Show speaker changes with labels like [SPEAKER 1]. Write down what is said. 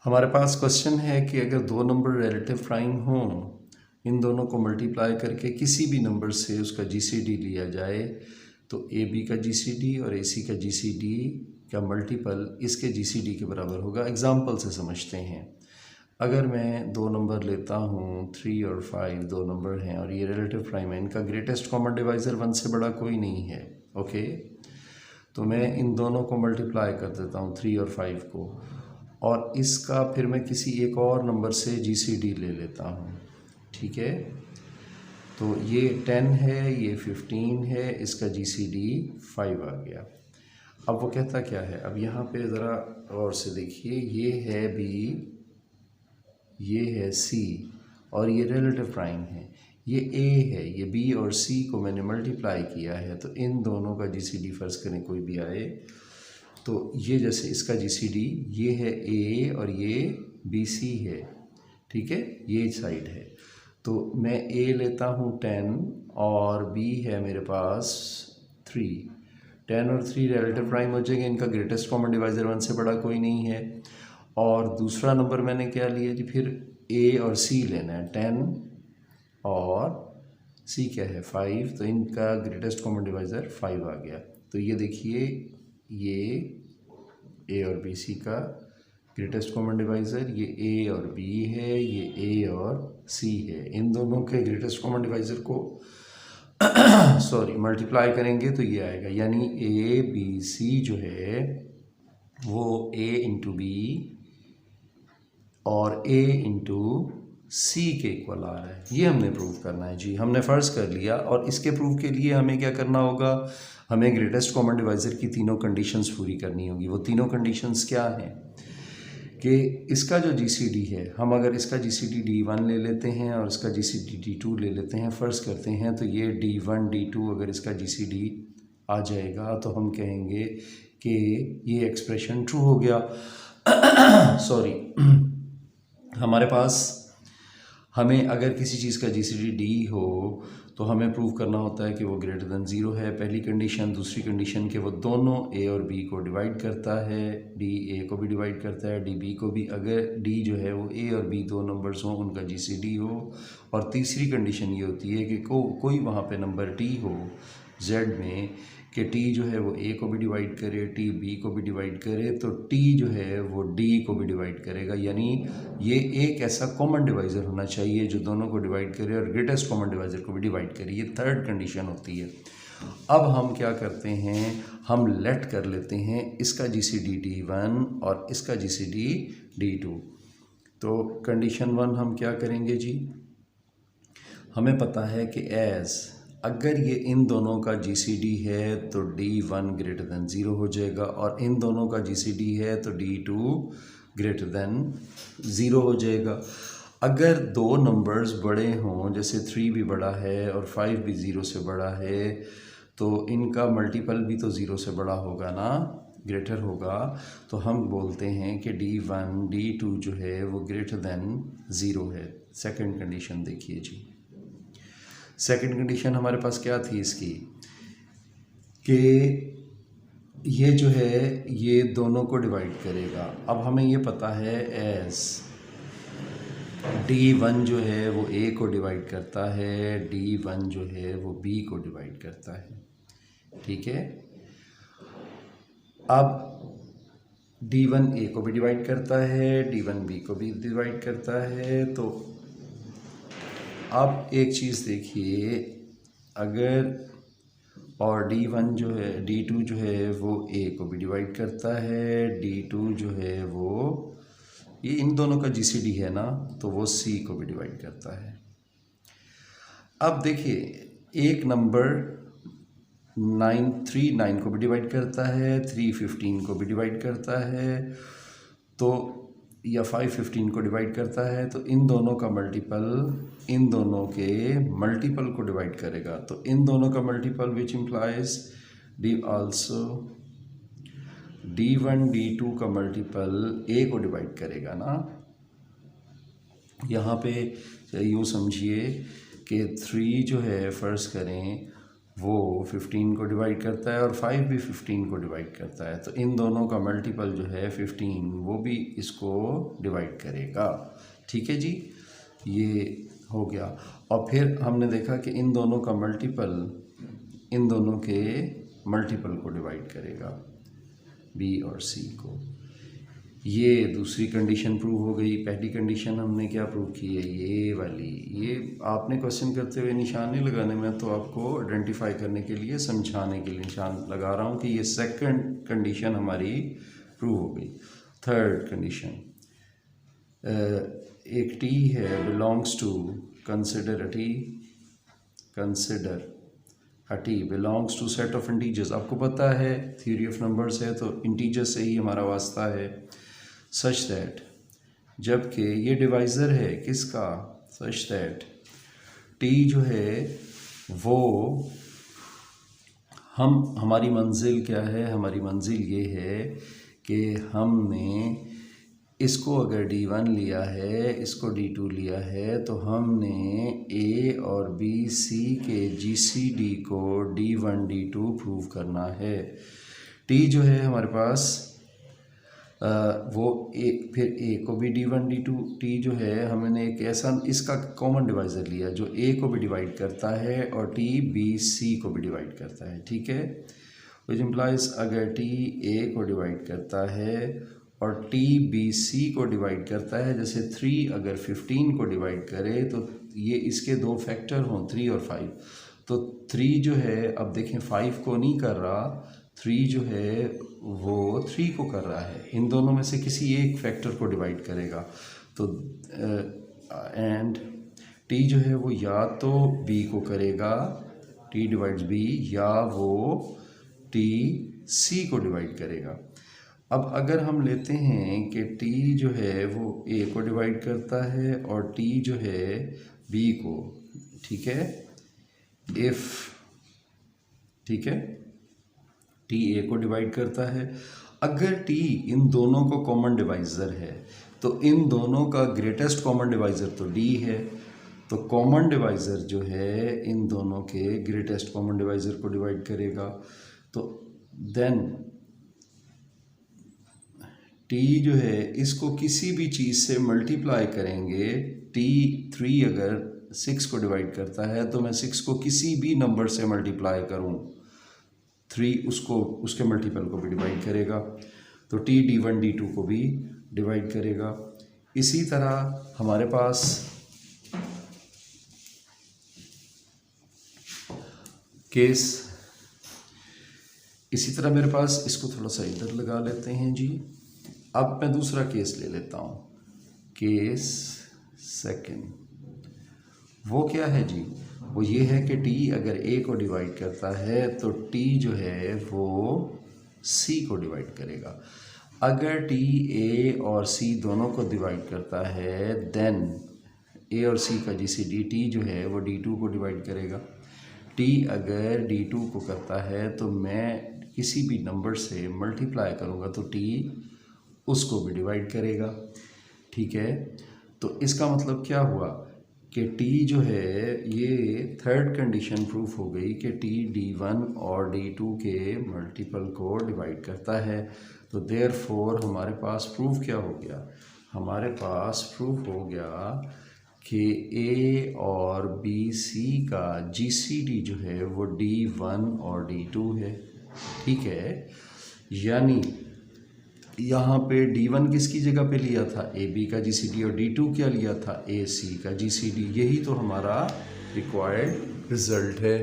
[SPEAKER 1] हमारे पास क्वेश्चन है कि अगर दो नंबर रिलेटिव प्राइम हों, इन दोनों को मल्टीप्लाई करके किसी भी नंबर से उसका जीसीडी लिया जाए तो ए बी का जीसीडी और ए सी का जीसीडी का मल्टीपल इसके जीसीडी के बराबर होगा। एग्जाम्पल से समझते हैं। अगर मैं दो नंबर लेता हूँ 3 और 5, दो नंबर हैं और ये रिलेटिव प्राइम है, इनका ग्रेटेस्ट कॉमन डिवाइज़र 1 से बड़ा कोई नहीं है। ओके, तो मैं इन दोनों को मल्टीप्लाई कर देता हूँ 3 और 5 को, और इसका फिर मैं किसी एक और नंबर से जीसीडी ले लेता हूँ। ठीक है, तो ये 10 है, ये 15 है, इसका जीसीडी 5 आ गया। अब वो कहता क्या है, अब यहाँ पे ज़रा और से देखिए, ये है बी, ये है सी और ये रिलेटिव प्राइम है, ये ए है, ये बी और सी को मैंने मल्टीप्लाई किया है, तो इन दोनों का जीसीडी फ़र्ज़ करें कोई भी आए, तो ये जैसे इसका जीसीडी ये है ए और ये बी सी है। ठीक है, ये साइड है, तो मैं ए लेता हूँ 10 और बी है मेरे पास 3। 10 और 3 रिलेटिव प्राइम हो जाएंगे, इनका ग्रेटेस्ट कॉमन डिवाइज़र 1 से बड़ा कोई नहीं है। और दूसरा नंबर मैंने क्या लिया जी, फिर ए और सी लेना है, 10 और सी क्या है 5, तो इनका ग्रेटेस्ट कॉमन डिवाइज़र 5 आ गया। तो ये देखिए, ये ए और बी सी का ग्रेटेस्ट कॉमन डिवाइज़र, ये ए और बी है, ये ए और सी है। इन दोनों के ग्रेटेस्ट कॉमन डिवाइज़र को मल्टीप्लाई करेंगे तो ये आएगा, यानी ए बी सी जो है वो ए इंटू बी और ए इंटू सी के इक्वल आ रहा है। ये हमने प्रूव करना है जी, हमने फ़र्ज़ कर लिया। और इसके प्रूफ के लिए हमें क्या करना होगा, हमें ग्रेटेस्ट कॉमन डिवाइज़र की तीनों कंडीशंस पूरी करनी होगी। वो तीनों कंडीशंस क्या हैं कि इसका जो जीसीडी है, हम अगर इसका जीसीडी D1 ले लेते हैं और इसका जीसीडी D2 ले लेते हैं, फ़र्ज़ करते हैं, तो ये D1 D2 अगर इसका जीसीडी आ जाएगा तो हम कहेंगे कि ये एक्सप्रेशन ट्रू हो गया। हमारे पास हमें अगर किसी चीज़ का जीसीडी डी हो तो हमें प्रूव करना होता है कि वो ग्रेटर देन 0 है, पहली कंडीशन। दूसरी कंडीशन कि वो दोनों ए और बी को डिवाइड करता है, डी ए को भी डिवाइड करता है, डी बी को भी, अगर डी जो है वो ए और बी दो नंबर्स हों, उनका जीसीडी हो। और तीसरी कंडीशन ये होती है कि कोई वहाँ पे नंबर टी हो जेड में कि टी जो है वो ए को भी डिवाइड करे, टी बी को भी डिवाइड करे, तो टी जो है वो डी को भी डिवाइड करेगा। यानी ये एक ऐसा कॉमन डिवाइज़र होना चाहिए जो दोनों को डिवाइड करे और ग्रेटेस्ट कॉमन डिवाइज़र को भी डिवाइड करे। ये थर्ड कंडीशन होती है। अब हम क्या करते हैं, हम लेट कर लेते हैं इसका जीसीडी D1 और इसका जीसीडी D2। तो कंडीशन 1 हम क्या करेंगे जी, हमें पता है कि अगर ये इन दोनों का जीसीडी है तो D1 ग्रेटर देन 0 हो जाएगा, और इन दोनों का जीसीडी है तो D2 ग्रेटर देन 0 हो जाएगा। अगर दो नंबर्स बड़े हों, जैसे 3 भी बड़ा है और 5 भी 0 से बड़ा है, तो इनका मल्टीपल भी तो 0 से बड़ा होगा ना, ग्रेटर होगा। तो हम बोलते हैं कि D1 D2 जो है वो ग्रेटर देन 0 है। सेकंड कंडीशन देखिए जी, सेकंड कंडीशन हमारे पास क्या थी इसकी, कि ये जो है ये दोनों को डिवाइड करेगा। अब हमें ये पता है D1 जो है वो A को डिवाइड करता है, D1 जो है वो B को डिवाइड करता है। ठीक है, अब D1 A को भी डिवाइड करता है, D1 B को भी डिवाइड करता है। तो अब एक चीज़ देखिए, अगर और D1 जो है, D2 जो है वो A को भी डिवाइड करता है, D2 जो है वो, ये इन दोनों का जीसीडी है ना, तो वो C को भी डिवाइड करता है। अब देखिए, एक नंबर 3 9 को भी डिवाइड करता है, 3 15 को भी डिवाइड करता है, तो या 5 15 को डिवाइड करता है, तो इन दोनों का मल्टीपल इन दोनों के मल्टीपल को डिवाइड करेगा। तो इन दोनों का multiple which implies D1 D2 का मल्टीपल A को डिवाइड करेगा ना। यहाँ पे यूँ समझिए कि 3 जो है फ़र्ज़ करें वो 15 को डिवाइड करता है और 5 भी 15 को डिवाइड करता है, तो इन दोनों का मल्टीपल जो है 15 वो भी इसको डिवाइड करेगा। ठीक है जी, ये हो गया। और फिर हमने देखा कि इन दोनों का मल्टीपल इन दोनों के मल्टीपल को डिवाइड करेगा, बी और सी को। ये दूसरी कंडीशन प्रूव हो गई। पहली कंडीशन हमने क्या प्रूव की है, ये वाली। ये आपने क्वेश्चन करते हुए निशान नहीं लगाने, में तो आपको आइडेंटिफाई करने के लिए, समझाने के लिए निशान लगा रहा हूँ कि ये सेकंड कंडीशन हमारी प्रूव हो गई। थर्ड कंडीशन, एक टी है belongs to, consider a t belongs to set of integers. आपको पता है थ्योरी ऑफ नंबर्स है तो इंटीजर्स से ही हमारा वास्ता है। सच दैट, जबकि ये डिवाइज़र है किसका, सच दैट टी जो है वो हमारी मंजिल क्या है, हमारी मंजिल ये है कि हमने इसको अगर D1 लिया है, इसको D2 लिया है, तो हमने A और B C के GCD को D1 D2 प्रूव करना है। T जो है हमारे पास वो फिर A को भी D1 D2, T जो है हमने एक ऐसा इसका कॉमन डिवाइज़र लिया जो A को भी डिवाइड करता है और T B C को भी डिवाइड करता है। ठीक है, विच इम्प्लाइज अगर T A को डिवाइड करता है और T B C को डिवाइड करता है, जैसे 3 अगर 15 को डिवाइड करे तो ये इसके दो फैक्टर हों 3 और 5, तो 3 जो है अब देखें 5 को नहीं कर रहा, 3 जो है वो 3 को कर रहा है। इन दोनों में से किसी एक फैक्टर को डिवाइड करेगा, तो एंड T जो है वो या तो B को करेगा, T डिवाइड्स B, या वो T C को डिवाइड करेगा। अब अगर हम लेते हैं कि T जो है वो A को डिवाइड करता है और T जो है B को, ठीक है, ठीक है, T A को डिवाइड करता है। अगर T इन दोनों को कॉमन डिवाइज़र है तो इन दोनों का ग्रेटेस्ट कॉमन डिवाइज़र तो D है, तो कॉमन डिवाइज़र जो है इन दोनों के ग्रेटेस्ट कॉमन डिवाइज़र को डिवाइड करेगा। तो देन T जो है इसको किसी भी चीज़ से मल्टीप्लाई करेंगे, T3 अगर 6 को डिवाइड करता है तो मैं 6 को किसी भी नंबर से मल्टीप्लाई करूं, 3 उसको उसके मल्टीपल को भी डिवाइड करेगा, तो T D1 D2 को भी डिवाइड करेगा। इसी तरह हमारे पास केस, इसी तरह मेरे पास, इसको थोड़ा सा इधर लगा लेते हैं जी। अब मैं दूसरा केस ले लेता हूँ, केस सेकंड। वो क्या है जी, वो ये है कि T अगर A को डिवाइड करता है तो T जो है वो C को डिवाइड करेगा। अगर T A और C दोनों को डिवाइड करता है देन A और C का GCD T जो है वो D2 को डिवाइड करेगा। T अगर D2 को करता है तो मैं किसी भी नंबर से मल्टीप्लाई करूँगा तो T उसको भी डिवाइड करेगा। ठीक है, तो इसका मतलब क्या हुआ कि T जो है ये थर्ड कंडीशन प्रूफ हो गई कि T D1 और D2 के मल्टीपल को डिवाइड करता है। तो देयरफॉर हमारे पास प्रूफ क्या हो गया, हमारे पास प्रूफ हो गया कि A और B C का GCD जो है वो D1 और D2 है। ठीक है, यानी यहाँ पे D1 किसकी जगह पे लिया था, AB का GCD, और D2 क्या लिया था, AC का GCD। यही तो हमारा रिक्वायर्ड रिजल्ट है।